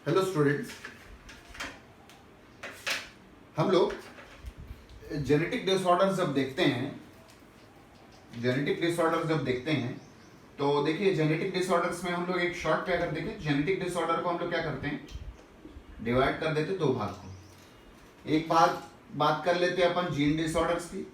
Hello students, हम लोग genetic disorder जब देखते हैं तो देखिए जेनेटिक डिसऑर्डर्स में हम लोग एक शॉर्ट क्या करते हैं, जेनेटिक डिसऑर्डर को हम लोग क्या करते हैं, डिवाइड कर देते दो भाग को। एक भाग बात कर लेते हैं अपन जीन डिसऑर्डर्स की,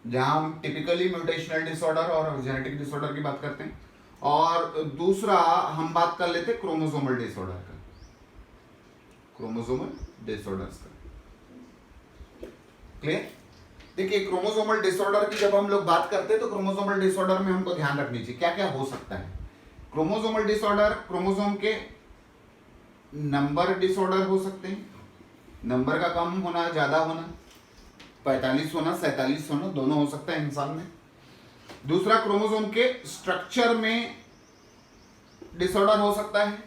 जहां हम टिपिकली म्यूटेशनल डिसऑर्डर और जेनेटिक डिसऑर्डर की बात करते हैं, और दूसरा हम बात कर लेते हैं क्रोमोसोमल डिसऑर्डर का, क्रोमोसोमल डिसऑर्डर्स का। क्लियर? देखिए क्रोमोसोमल डिसऑर्डर की जब हम लोग बात करते हैं तो क्रोमोसोमल डिसऑर्डर में हमको ध्यान रखनी चाहिए क्या क्या हो सकता है। क्रोमोसोमल डिसऑर्डर, क्रोमोसोम के नंबर डिसऑर्डर हो सकते हैं, नंबर का कम होना, ज्यादा होना, 45 होना, 47 होना, दोनों हो सकता है इंसान में। दूसरा क्रोमोसोम के स्ट्रक्चर में डिसऑर्डर हो सकता है,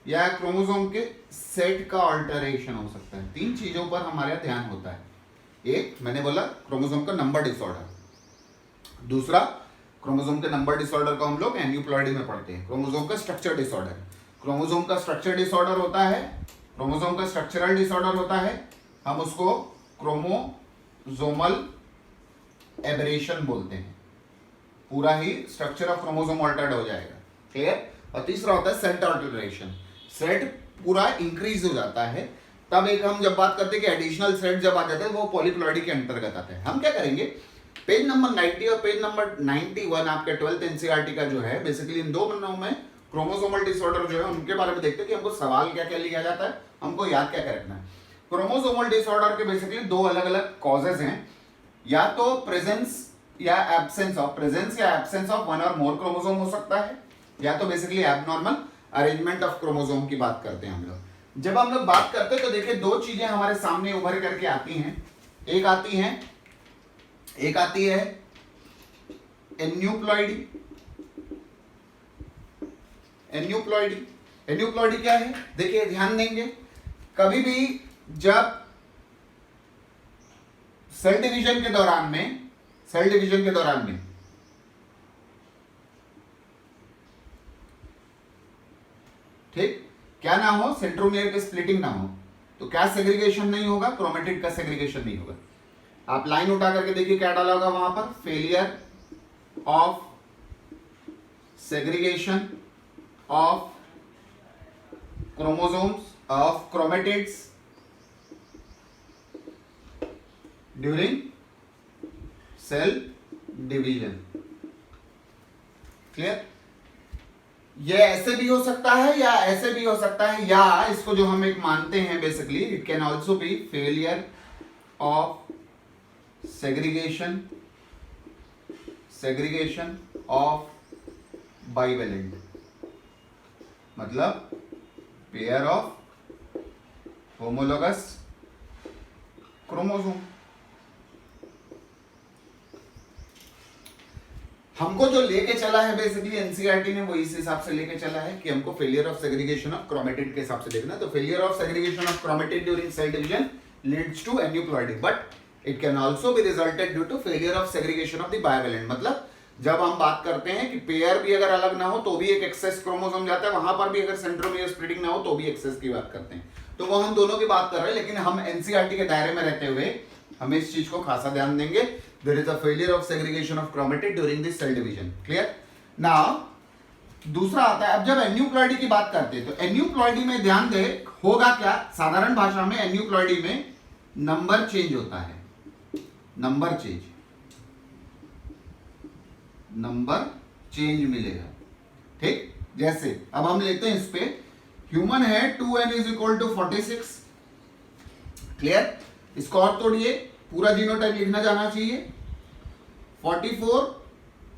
या क्रोमोसोम के सेट का अल्टरेशन हो सकता है। तीन चीजों पर हमारा ध्यान होता है। एक मैंने बोला क्रोमोसोम का नंबर डिसऑर्डर, दूसरा क्रोमोसोम के नंबर डिसऑर्डर को हम लोग एन्यूप्लॉइडी में पढ़ते हैं। क्रोमोसोम का स्ट्रक्चर डिसऑर्डर, क्रोमोसोम का स्ट्रक्चर डिसऑर्डर होता है, क्रोमोसोम का स्ट्रक्चरल डिसऑर्डर होता है, हम उसको क्रोमोसोमल एबरेशन बोलते हैं। पूरा ही स्ट्रक्चर ऑफ क्रोमोसोम अल्टर्ड हो जाएगा। क्लियर? और तीसरा होता है सेट अल्टरेशन, सेट पूरा इंक्रीज हो जाता है। तब एक हम जब बात करते हैं कि एडिशनल सेट जब आ जाते हैं वो पॉलीप्लॉइडी के अंतर्गत आते हैं। हम क्या करेंगे, पेज नंबर 90 और पेज नंबर 91 आपके 12th एनसीईआरटी का जो है, बेसिकली इन दो पन्नों में क्रोमोसोमल डिसऑर्डर जो है उनके बारे में देखते हैं कि हमको सवाल क्या क्या लिया जाता है, हमको याद क्या क्या रखना है। क्रोमोसोमल डिसऑर्डर के बेसिकली दो अलग अलग कॉजेज हैं, या तो प्रेजेंस या एब्सेंस ऑफ वन और मोर क्रोमोसोम हो सकता है, या तो basically abnormal arrangement of chromosome की बात करते हैं हम लोग। जब हम लोग बात करते हैं तो देखिए दो चीजें हमारे सामने उभर करके आती हैं। एक आती है एन्यूप्लॉइडी। एन्यूप्लॉइडी क्या है? देखिए ध्यान देंगे, कभी भी जब सेल डिवीजन के दौरान में ठीक क्या ना हो, सेंट्रोमियर के स्प्लिटिंग ना हो, तो क्या सेग्रीगेशन नहीं होगा, क्रोमेटिड का सेग्रीगेशन नहीं होगा। आप लाइन उठा करके देखिए क्या डाला होगा वहां पर, failure of segregation of chromosomes of chromatids during cell division. Clear? ये ऐसे भी हो सकता है या ऐसे भी हो सकता है, या इसको जो हम एक मानते हैं basically it can also be failure of segregation of bivalent, मतलब पेयर ऑफ होमोलोगस क्रोमोसोम। हमको जो लेके चला है बेसिकली एनसीईआरटी ने, वो इस हिसाब से लेके चला है कि हमको failure of segregation of chromatid के हिसाब से देखना। तो failure of segregation of chromatid during cell division leads to aneuploidy, but it can also be resulted due to failure of segregation of the bivalent. मतलब जब हम बात करते हैं कि पेयर भी अगर अलग ना हो तो भी एक एक्सेस क्रोमोसोम जाता है, वहां पर भी अगर सेंट्रोमियर स्प्लिटिंग ना हो तो भी एक्सेस की बात करते हैं। तो वो हम दोनों की बात कर रहे हैं, लेकिन हम एनसीईआरटी के दायरे में रहते हुए हमें इस चीज को खासा ध्यान देंगे। There is a failure of segregation of chromatid during this cell division. Clear? Now, दूसरा आता है, अब जब एन्यूप्लॉइडी की बात करते हैं तो एन्यूप्लॉइडी में ध्यान दे होगा क्या, साधारण भाषा में एन्यूप्लॉइडी में नंबर चेंज होता है, नंबर चेंज मिलेगा। ठीक? जैसे अब हम लेते हैं इस पे, ह्यूमन है 2n is equal to 46। Clear? इसको और तोड़िए, पूरा जीनोटाइप लिखना जाना चाहिए, 44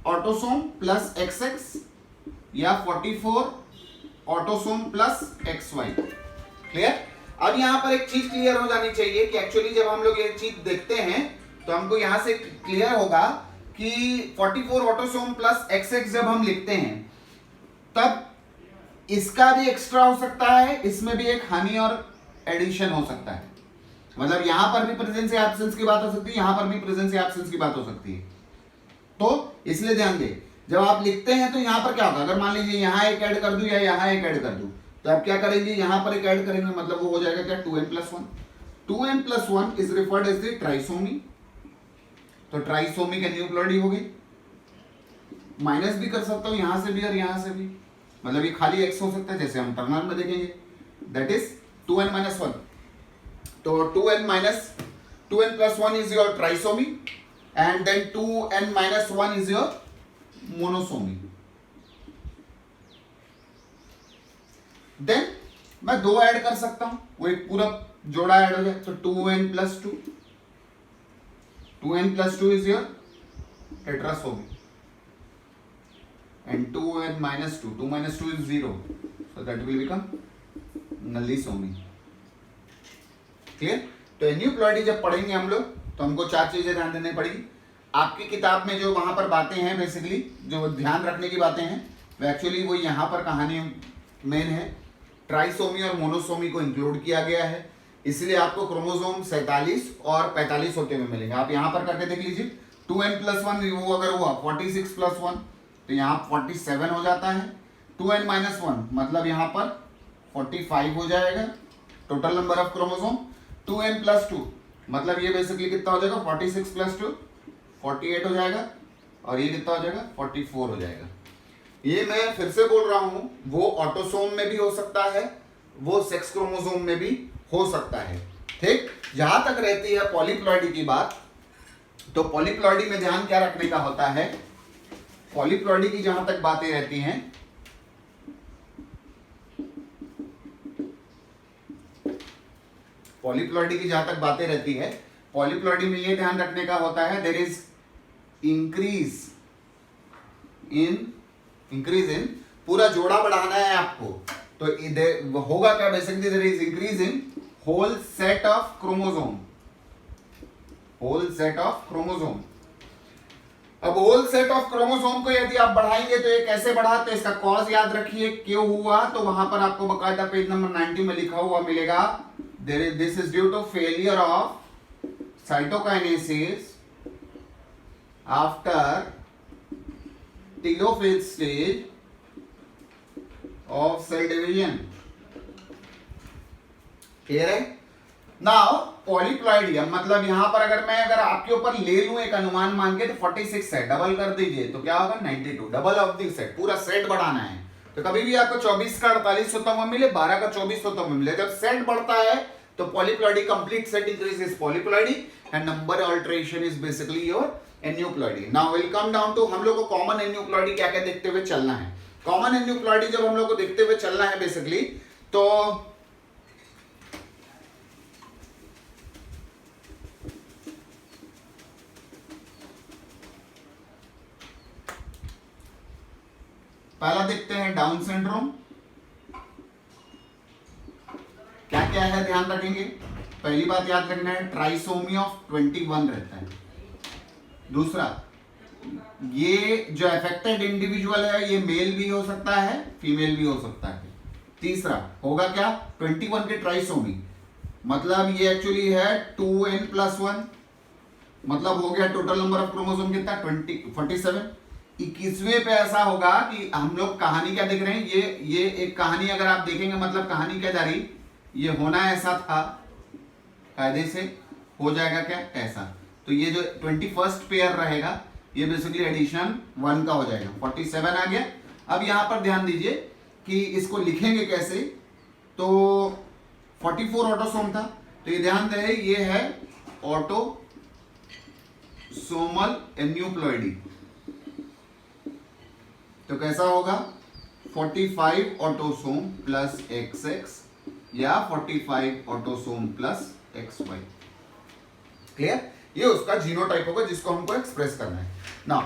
ऑटोसोम प्लस XX या 44 ऑटोसोम प्लस XY। क्लियर? अब यहां पर एक चीज क्लियर हो जानी चाहिए कि एक्चुअली जब हम लोग ये चीज देखते हैं तो हमको यहां से क्लियर होगा कि 44 ऑटोसोम प्लस XX जब हम लिखते हैं तब इसका भी एक्स्ट्रा हो सकता है, इसमें भी एक हानि और एडिशन हो सकता है। मतलब यहां पर भी प्रेजेंस या एब्सेंस की बात हो सकती है, यहां पर भी प्रेजेंस या एब्सेंस की बात हो सकती है। तो इसलिए ध्यान दें जब आप लिखते हैं तो यहाँ पर क्या होगा, अगर मान लीजिए यहाँ एक ऐड कर दूं या यहाँ एक ऐड कर दूं, तो आप क्या करेंगे, यहाँ पर एक ऐड करेंगे, मतलब वो हो जाएगा क्या 2n+1। 2n+1 is referred as the trisomy, तो ट्राइसोमी का न्यूक्लियोइड हो गई। माइनस भी कर सकता हूं यहां से भी और यहां से भी, मतलब ये खाली x हो सकता है, जैसे हम टर्मिनल में देखेंगे, दैट इज 2n-1। तो 2n+1 is your trisomy and then 2n-1 is your monosomy. Then मैं दो ऐड कर सकता हूं, वो एक पूरा जोड़ा ऐड हो जाए, तो 2n+2, 2n+2 is your tetrasomy and 2n-2, 2 minus 2 is 0, so that will become nullisomy। Clear? तो एन्यूप्लॉइडी जब पढ़ेंगे हम लोग तो हमको चार चीजें ध्यान देनी पड़ेगी। आपकी किताब में जो वहां पर बातें हैं, बेसिकली जो ध्यान रखने की बातें हैं, वो एक्चुअली वो यहाँ पर कहानी मेन है, ट्राइसोमी और मोनोसोमी को इंक्लूड किया गया है, इसलिए आपको क्रोमोसोम 47 और 45 होते हुए मिलेंगे। आप यहां पर करके देख लीजिए, 2n+1 वो अगर हुआ 46+1 तो यहाँ 47 हो जाता है, 2n-1 मतलब यहाँ पर 45 हो जाएगा total number of chromosome, 2n+2 मतलब ये बेसिकली कितना हो जाएगा, 46+2 48 हो जाएगा, और ये कितना हो जाएगा 44 हो जाएगा। ये मैं फिर से बोल रहा हूं, वो ऑटोसोम में भी हो सकता है, वो सेक्स क्रोमोसोम में भी हो सकता है। ठीक, जहां तक रहती है पॉलीप्लॉइडी की बात, तो पॉलीप्लॉइडी में ध्यान क्या रखने का होता है, पॉलीप्लॉइडी की जहां तक बातें रहती हैं, पॉलीप्लॉइडी की जहां तक बातें रहती है, पॉलीप्लॉइडी में ये ध्यान रखने का होता है, देयर इज इंक्रीज इन पूरा जोड़ा बढ़ाना है आपको, तो होगा क्या, basically there is increase in whole set of chromosome, whole set of chromosome. अब होल सेट ऑफ क्रोमोसोम को यदि आप बढ़ाएंगे तो ये कैसे बढ़ा, तो इसका कॉज याद रखिए, क्यों हुआ, तो वहां पर आपको बकायदा पेज नंबर 90 में लिखा हुआ मिलेगा, this is due to failure of cytokinesis after telophase stage of cell division. Clear है? नाउ पॉलीप्लॉइडियम मतलब यहां पर अगर आपके ऊपर ले लूं एक अनुमान मान के, तो 46 है, डबल कर दीजिए तो क्या होगा 92, डबल ऑफ दी सेट, पूरा सेट बढ़ाना है। तो कभी भी आपको 24 का 48 होता हुआ मिले, 12 का 24 होता हुआ मिले, जब सेट बढ़ता है तो polyploidy complete set increases polyploidy and number alteration is basically your aneuploidy. Now will come down to हम लोग को कॉमन एन्यूप्लॉइडी क्या क्या देखते हुए चलना है। कॉमन एन्यूप्लॉइडी जब हम लोग को देखते हुए चलना है बेसिकली, तो पहला देखते हैं डाउन सिंड्रोम, क्या क्या है ध्यान रखेंगे। पहली बात याद रखना है, ट्राइसोमी ऑफ 21 रहता है। दूसरा, ये जो अफेक्टेड इंडिविजुअल है ये मेल भी हो सकता है, फीमेल भी हो सकता है। तीसरा होगा क्या, 21 के ट्राइसोमी, मतलब ये एक्चुअली है 2n+1, मतलब हो गया टोटल नंबर ऑफ क्रोमोसोम कितना 47। 21वें पे ऐसा होगा कि हम लोग कहानी क्या देख रहे हैं, ये एक कहानी अगर आप देखेंगे, मतलब कहानी क्या जा रही, ये होना ऐसा था, कायदे से हो जाएगा क्या ऐसा, तो ये जो 21st पेयर रहेगा ये बेसिकली एडिशन 1 का हो जाएगा, 47 आ गया। अब यहां पर ध्यान दीजिए कि इसको लिखेंगे कैसे, तो 44 ऑटोसोम था, तो ये ध्यान दें ये है ऑटोसोमल एन्यूप्लॉइडी, तो कैसा होगा 45 ऑटोसोम प्लस XX या 45 ऑटोसोम प्लस XY। क्लियर? ये उसका जीनोटाइप होगा जिसको हमको एक्सप्रेस करना है ना।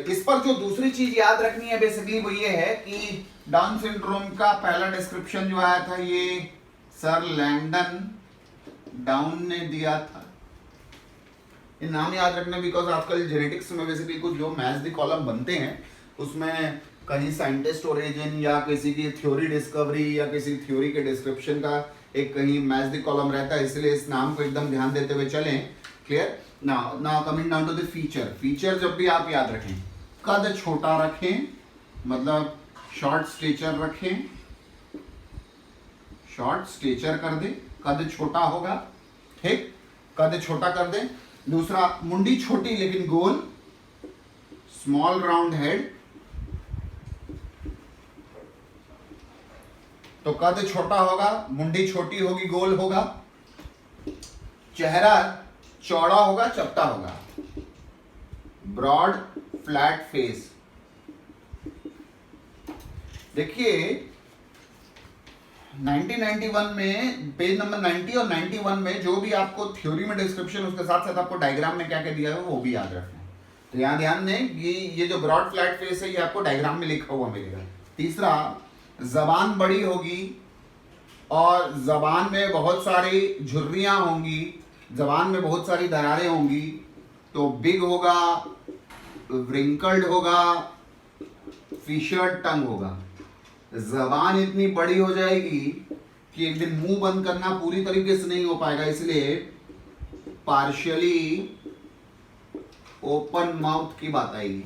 इस पर जो दूसरी चीज याद रखनी है बेसिकली वो ये है कि डाउन सिंड्रोम का पहला डिस्क्रिप्शन जो आया था ये सर लैंगडन डाउन ने दिया था। ये नाम याद रखना बिकॉज आजकल जेनेटिक्स में बेसिकली कुछ जो मैच द कॉलम बनते हैं उसमें कहीं साइंटिस्ट ओरिजिन या किसी की थ्योरी डिस्कवरी या किसी थ्योरी के डिस्क्रिप्शन का एक कहीं मैच द कॉलम रहता है, इसलिए इस नाम को एकदम ध्यान देते हुए चलें। Clear? Now coming down to the feature जब भी आप याद रखें, कद छोटा रखें, मतलब शॉर्ट स्टेचर रखें, शॉर्ट स्टेचर कर दे, कद छोटा होगा, ठीक, कद छोटा कर दे। दूसरा, मुंडी छोटी लेकिन गोल, स्मॉल राउंड हेड, तो कद छोटा होगा, मुंडी छोटी होगी, गोल होगा, चेहरा चौड़ा होगा, चपटा होगा, ब्रॉड फ्लैट फेस। देखिए 1991 में पेज नंबर 90 और 91 में जो भी आपको थ्योरी में डिस्क्रिप्शन, उसके साथ साथ आपको डायग्राम में क्या क्या दिया है वो भी याद रखना है। तो यहां ध्यान दें कि ये जो ब्रॉड फ्लैट फेस है ये आपको डायग्राम में लिखा हुआ मिलेगा। तीसरा, जबान बड़ी होगी और जबान में बहुत सारी झुर्रियां होंगी, जबान में बहुत सारी दरारें होंगी, तो बिग होगा, व्रिंकल्ड होगा, फिशर टंग होगा। जबान इतनी बड़ी हो जाएगी कि एक दिन मुंह बंद करना पूरी तरीके से नहीं हो पाएगा, इसलिए पार्शियली ओपन माउथ की बात आएगी।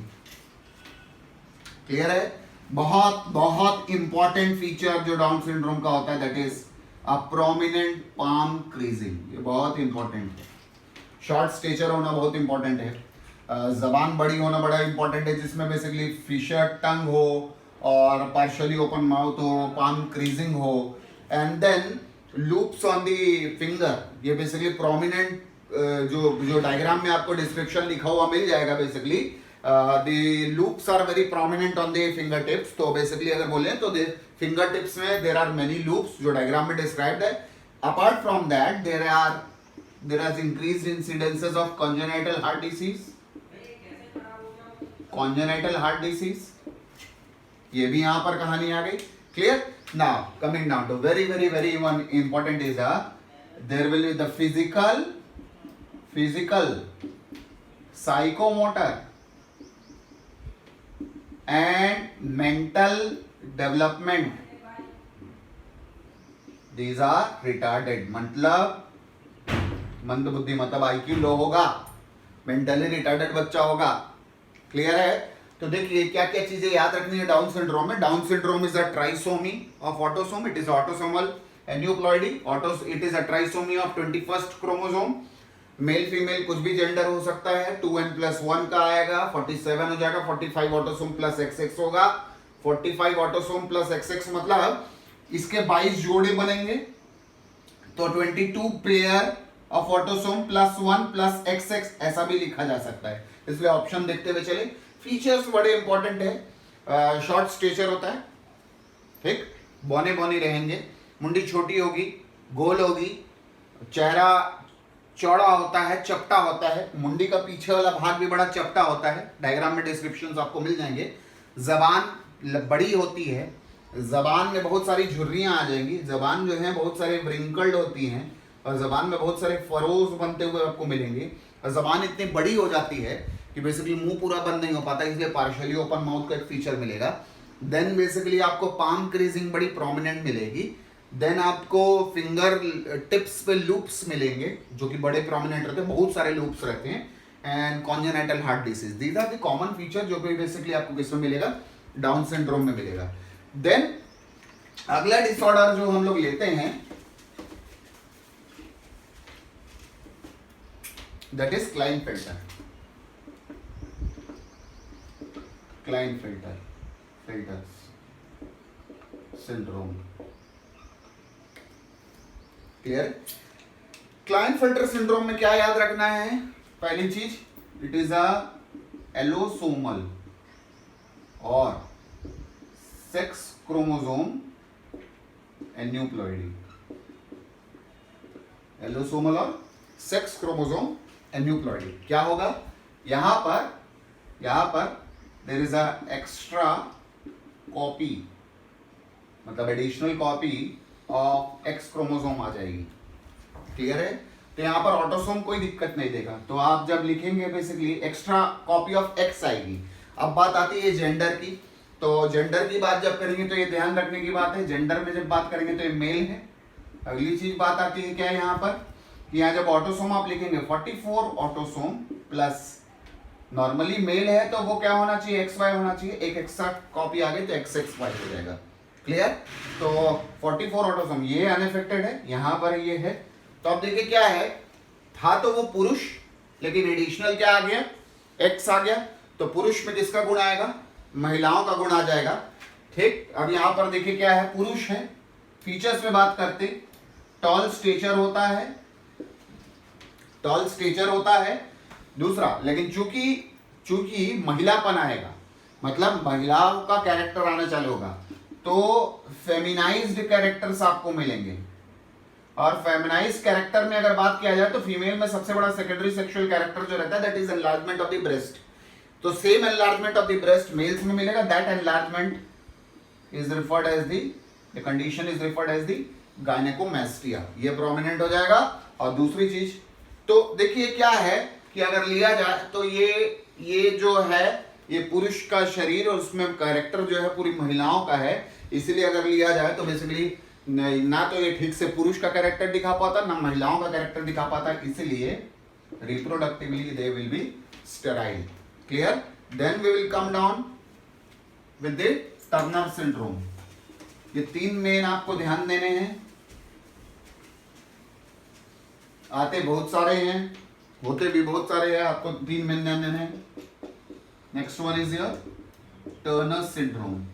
क्लियर है? बहुत बहुत इंपॉर्टेंट फीचर जो डाउन सिंड्रोम का होता है, that is a prominent palm creasing. ये बहुत इंपॉर्टेंट है। शॉर्ट स्टेचर होना बहुत इंपॉर्टेंट है, जबान बड़ी होना बड़ा इंपॉर्टेंट है, जिसमें बेसिकली फिशर टंग हो और पार्शियली ओपन माउथ हो, पाम क्रीजिंग हो, and then loops on the finger. ये बेसिकली प्रोमिनेंट, जो डायग्राम में आपको डिस्क्रिप्शन लिखा हुआ मिल जाएगा, basically the loops are very prominent on the fingertips। तो बेसिकली अगर बोले तो फिंगर टिप्स में there are many loops जो डायग्राम में डिस्क्राइब्ड है। apart from that there are increased incidences of congenital heart disease, ये भी यहाँ पर कहानी आ गई। Clear? now coming down to very one important is there will be the physical psychomotor and mental development, these are retarded। मतलब मंदबुद्धि, मतलब IQ लो होगा, मेंटली रिटार्डेड बच्चा होगा। क्लियर है? तो देखिए क्या क्या चीजें याद रखनी है डाउन सिंड्रोम में। Down syndrome is a trisomy of autosome, it is autosomal aneuploidy, it is a trisomy of 21st chromosome. Male female कुछ भी जेंडर हो सकता है, 2n+1 का आएगा, 47 हो जाएगा, 45 ऑटोसोम प्लस XX होगा। 45 ऑटोसोम प्लस XX मतलब इसके 22 जोड़े बनेंगे, तो 22 pair of autosome plus 1 plus XX ऐसा भी लिखा जा सकता है। इसलिए ऑप्शन देखते हुए चले। फीचर्स बड़े इंपॉर्टेंट है। शॉर्ट स्टेचर होता है, ठीक, बौने बौने रहेंगे, मुंडी छोटी होगी, गोल होगी, चेहरा चौड़ा होता है, चपटा होता है, मुंडी का पीछे वाला भाग भी बड़ा चपटा होता है, डायग्राम में डिस्क्रिप्शंस आपको मिल जाएंगे। जबान बड़ी होती है, जबान में बहुत सारी झुर्रियां आ जाएंगी, जबान जो है बहुत सारे व्रिंकल्ड होती हैं और जबान में बहुत सारे फरोज बनते हुए आपको मिलेंगे। और जबान इतनी बड़ी हो जाती है कि बेसिकली मुंह पूरा बंद नहीं हो पाता, इसलिए पार्शियली ओपन माउथ का एक फीचर मिलेगा। देन बेसिकली आपको पाम क्रीजिंग बड़ी प्रोमिनेंट मिलेगी। देन आपको फिंगर टिप्स पे लूप्स मिलेंगे जो कि बड़े प्रोमिनेंट रहते हैं, बहुत सारे लूप्स रहते हैं। And congenital heart disease, these are the common feature जो कि बेसिकली आपको किसमें मिलेगा, डाउन सिंड्रोम में मिलेगा। देन अगला डिसऑर्डर जो हम लोग लेते हैं that is Klinefelter syndrome. Clear? Klinefelter syndrome में क्या याद रखना है? पहली चीज, इट इज अ एलोसोमल और सेक्स क्रोमोसोम एन्यूप्लॉइडी। एलोसोमल और सेक्स क्रोमोसोम एन्यूप्लॉइडी क्या होगा? यहां पर there is a extra copy, मतलब additional copy of X chromosome आ जाएगी। क्लियर है? तो यहां पर ऑटोसोम कोई दिक्कत नहीं देगा, तो आप जब लिखेंगे basically extra copy of x आएगी। अब बात आती है जेंडर की, तो जेंडर की बात जब करेंगे तो ये ध्यान रखने की बात है, जेंडर में जब बात करेंगे तो ये मेल है। अगली चीज बात आती है क्या यहाँ पर कि यहाँ जब ऑटोसोम आप लिखेंगे 44 ऑटोसोम प्लस नॉर्मली मेल है तो वो क्या होना चाहिए, XY होना चाहिए, एक एक्स्ट्रा कॉपी आ गई तो XXY हो जाएगा। क्लियर? तो 44 ऑटोसोम ये अनअफेक्टेड है, यहां पर ये है। तो अब देखिए क्या है, था तो वो पुरुष, लेकिन एडिशनल क्या आ गया, X आ गया। तो पुरुष में किसका गुण आएगा, महिलाओं का गुण आ जाएगा। ठीक, अब यहां पर देखिए क्या है, पुरुष है। फीचर्स में बात करते, टॉल स्टेचर होता है, टॉल स्टेचर होता है। दूसरा, लेकिन चूंकि महिलापन आएगा, मतलब महिलाओं का कैरेक्टर आना चालू होगा, तो फेमिनाइज्ड कैरेक्टर्स आपको मिलेंगे। और फेमिनाइज्ड कैरेक्टर में अगर बात किया जाए तो फीमेल में सबसे बड़ा सेकेंडरी सेक्सुअल कैरेक्टर जो रहता है that is enlargement of the breast. तो same enlargement of the breast males में मिलेगा, that enlargement is referred as the condition is referred as the gynaecomastia, ये प्रोमिनेंट हो जाएगा। और दूसरी चीज, तो देखिए क्या है कि अगर लिया जाए तो ये जो है ये पुरुष का शरीर और उसमें कैरेक्टर जो है पूरी महिलाओं का है, इसलिए अगर लिया जाए तो बेसिकली ना तो ये ठीक से पुरुष का कैरेक्टर दिखा पाता, ना महिलाओं का कैरेक्टर दिखा पाता, इसलिए reproductively they will be sterile. Clear? Then we will come down with the Turner syndrome. ये तीन मेन आपको ध्यान देने हैं, आते बहुत सारे हैं, होते भी बहुत सारे हैं, आपको तीन मेन ध्यान देने हैं। Next one is your Turner syndrome.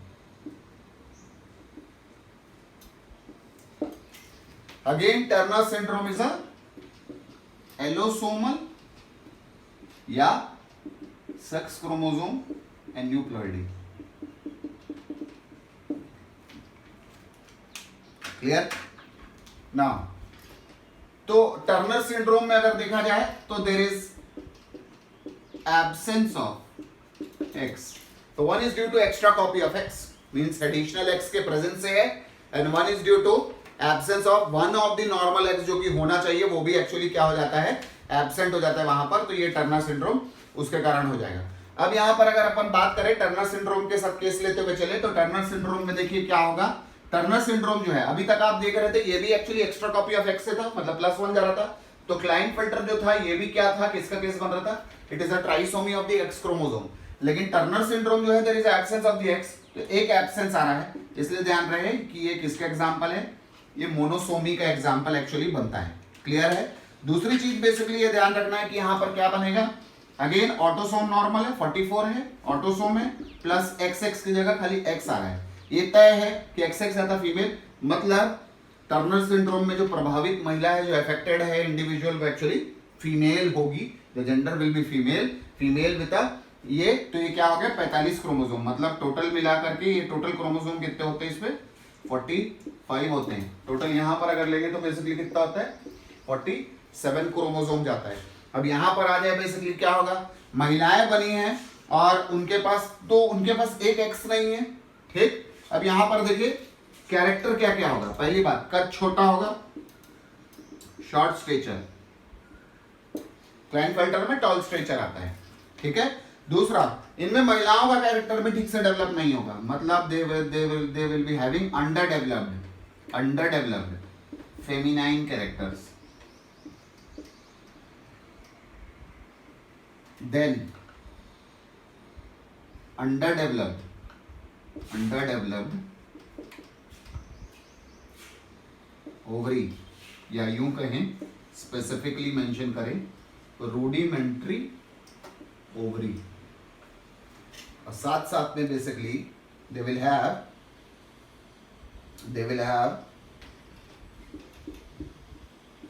Again, Turner syndrome is a allosomal या sex chromosome aneuploidy. Clear? Now, तो टर्नर सिंड्रोम में अगर देखा जाए तो there is absence of X. तो one is due to extra copy of X, means additional X के presence से है, and one is due to absence of one of the normal X जो कि होना चाहिए वो भी एक्चुअली क्या हो जाता है, एब्सेंट हो जाता है वहां पर। तो ये टर्नर सिंड्रोम उसके कारण हो जाएगा। अब यहां पर अगर अपन बात करें टर्नर सिंड्रोम के साथ केस लेते हुए चले, तो टर्नर सिंड्रोम में देखिए क्या होगा। टर्नर सिंड्रोम जो है अभी तक आप देख रहे थे, ये भी actually extra copy of x से था, मतलब +1 जा रहा था। तो क्लाइनफेल्टर जो था ये भी क्या था, किसका केस बन रहा था, it is a trisomy of the X chromosome. लेकिन टर्नर सिंड्रोम जो है there is absence of the X, तो एक एब्सेंस आ रहा है, इसलिए ध्यान रहे कि ये किसका एग्जांपल है, ये मोनोसोमी का एग्जांपल एक्चुअली बनता है। क्लियर है? दूसरी चीज बेसिकली ये ध्यान रखना है कि यहां पर क्या बनेगा, अगेन ऑटोसोम नॉर्मल है, 44 है, ऑटोसोम है, प्लस XX की जगह खाली X आ रहा है। ये तय है कि XX आता फीमेल, मतलब टर्नर सिंड्रोम में जो प्रभावित महिला है, जो अफेक्टेड है इंडिविजुअल, वो एक्चुअली फीमेल होगी, the gender will be female, female with ये। तो ये क्या हो गया, 45 क्रोमोसोम, मतलब टोटल मिला करके ये टोटल क्रोमोसोम कितने होते हैं इसमें, 45 होते हैं टोटल। यहां पर अगर लेंगे तो बेसिकली कितना होता है, 47 क्रोमोसोम जाता है। अब यहां पर आ जाए बेसिकली क्या होगा, महिलाएं बनी हैं और उनके पास एक एक्स नहीं है। ठीक, अब यहां पर देखिए कैरेक्टर क्या क्या होगा। पहली बात, कद छोटा होगा, शॉर्ट स्टेचर, क्लाइनफेल्टर में टॉल स्टेचर आता है। ठीक है। दूसरा, इनमें महिलाओं का कैरेक्टर भी ठीक से डेवलप नहीं होगा, मतलब they will be having underdeveloped feminine characters. Then underdeveloped ovary, या यूं कहें स्पेसिफिकली मेंशन करें तो रूडिमेंट्री ओवरी। और साथ साथ में basically they will have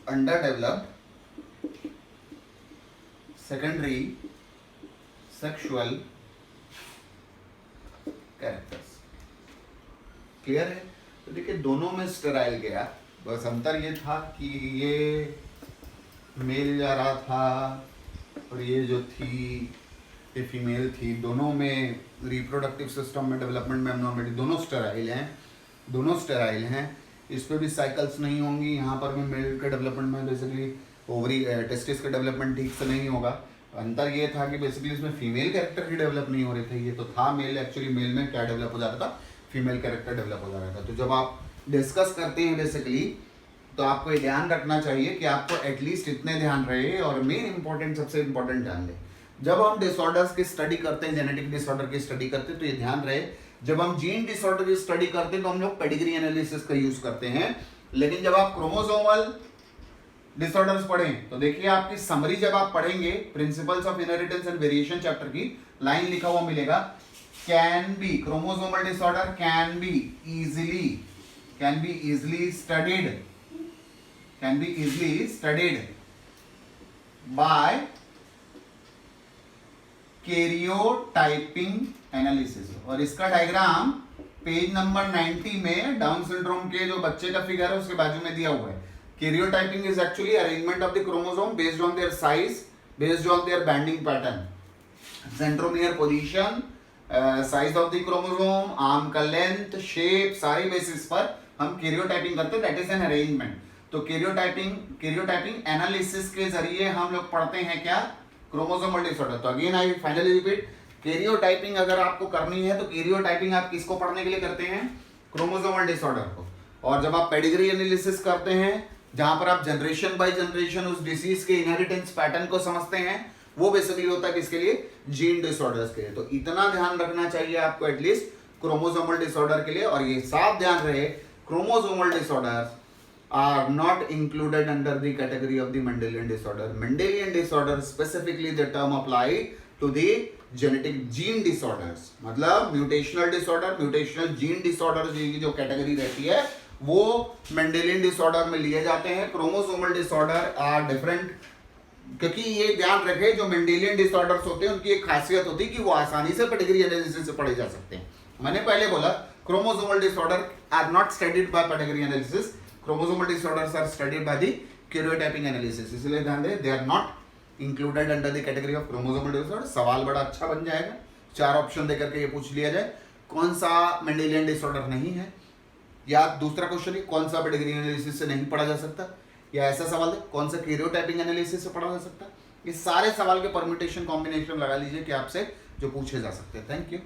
अंडरडेवलप्ड secondary sexual characters. Clear है? तो देखिए दोनों में स्टेराइल गया, बस अंतर ये था कि ये मेल जा रहा था और ये जो थी ये फीमेल थी। दोनों में रिप्रोडक्टिव सिस्टम में डेवलपमेंट में एब्नॉर्मलिटी, दोनों स्टेराइल हैं। इस पर भी साइकिल्स नहीं होंगी। यहाँ पर भी मेल के डेवलपमेंट में बेसिकली ओवरी टेस्टिस का डेवलपमेंट ठीक से नहीं होगा। अंतर ये था कि बेसिकली इसमें फीमेल कैरेक्टर ही डेवलप नहीं हो रहे थे। ये तो था मेल, एक्चुअली मेल में क्या डेवलप हो जाता था, फीमेल कैरेक्टर डेवलप हो जा रहा था। तो जब आप डिस्कस करते हैं बेसिकली, तो आपको ये ध्यान रखना चाहिए कि आपको एटलीस्ट इतने ध्यान रहे, और मेन इंपॉर्टेंट सबसे इंपॉर्टेंट ध्यान दें, जब हम डिसऑर्डर्स की स्टडी करते हैं, जेनेटिक डिसऑर्डर की स्टडी करते हैं, तो ये ध्यान रहे जब हम जीन डिसऑर्डर की स्टडी करते हैं तो हम लोग पेडिग्री एनालिसिस का यूज करते हैं। लेकिन जब आप क्रोमोसोमल डिसऑर्डर्स पढ़ें तो देखिए आपकी समरी जब आप पढ़ेंगे principles of inheritance and variation chapter की, लाइन लिखा हुआ मिलेगा, can be chromosomal disorder can be easily studied by karyotyping analysis. और इसका डायग्राम पेज नंबर 90 में डाउन सिंड्रोम के जो बच्चे का फिगर है उसके बाजू में दिया हुआ है। Karyotyping is actually arrangement of the chromosome based on their size, based on their banding pattern, centromere position, size of the chromosome, arm का लेंथ, शेप, सारी बेसिस पर हम कैरियोटाइपिंग करते हैं। That is an arrangement. तो karyotyping analysis के जरिए हम लोग पढ़ते हैं क्या, क्रोमोसोमल डिसऑर्डर। तो again I finally repeat, karyotyping अगर आपको करनी है तो कैरियोटाइपिंग आप किसको पढ़ने के लिए करते हैं, क्रोमोसोमल डिसऑर्डर को। और जब आप पेडिग्री एनालिसिस करते हैं जहां पर आप जनरेशन बाय जनरेशन उस डिसीज के इनहेरिटेंस पैटर्न को समझते हैं, वो बेसिकली होता है किसके लिए, जीन डिसऑर्डर्स के लिए। तो इतना ध्यान रखना चाहिए आपको एटलीस्ट क्रोमोसोमल डिसऑर्डर के लिए। और ये साफ ध्यान रहे, chromosomal disorders are not included under the category of the Mendelian disorder. Mendelian disorder specifically the term apply to the genetic gene disorders, मतलब mutational disorder, mutational gene disorder की जो कैटेगरी रहती है वो मेंडेलियन डिसऑर्डर में लिए जाते हैं। क्रोमोसोमल डिसऑर्डर आर डिफरेंट, क्योंकि ये ध्यान रखे जो मेंडेलियन डिसऑर्डर्स होते हैं उनकी एक खासियत होती है कि वो आसानी से पेडिग्री एनालिसिस से पढ़े जा सकते हैं। मैंने पहले बोला chromosomal disorder are not studied by pedigree analysis, chromosomal disorders are studied by the karyotyping analysis. इसलिए ध्यान दें, they are not included under the category of chromosomal disorder. सवाल बड़ा अच्छा बन जाएगा, 4 ऑप्शन देकर के ये पूछ लिया जाए कौन सा मेंडेलियन डिसऑर्डर नहीं है, या दूसरा क्वेश्चन है कौन सा पेडिग्री एनालिसिस से नहीं पढ़ा जा सकता, या ऐसा सवाल है कौन सा कैरियोटाइपिंग एनालिसिस से पढ़ा जा सकता है। ये सारे सवाल के परम्यूटेशन कॉम्बिनेशन लगा लीजिए कि आपसे जो पूछे जा सकते हैं। Thank you.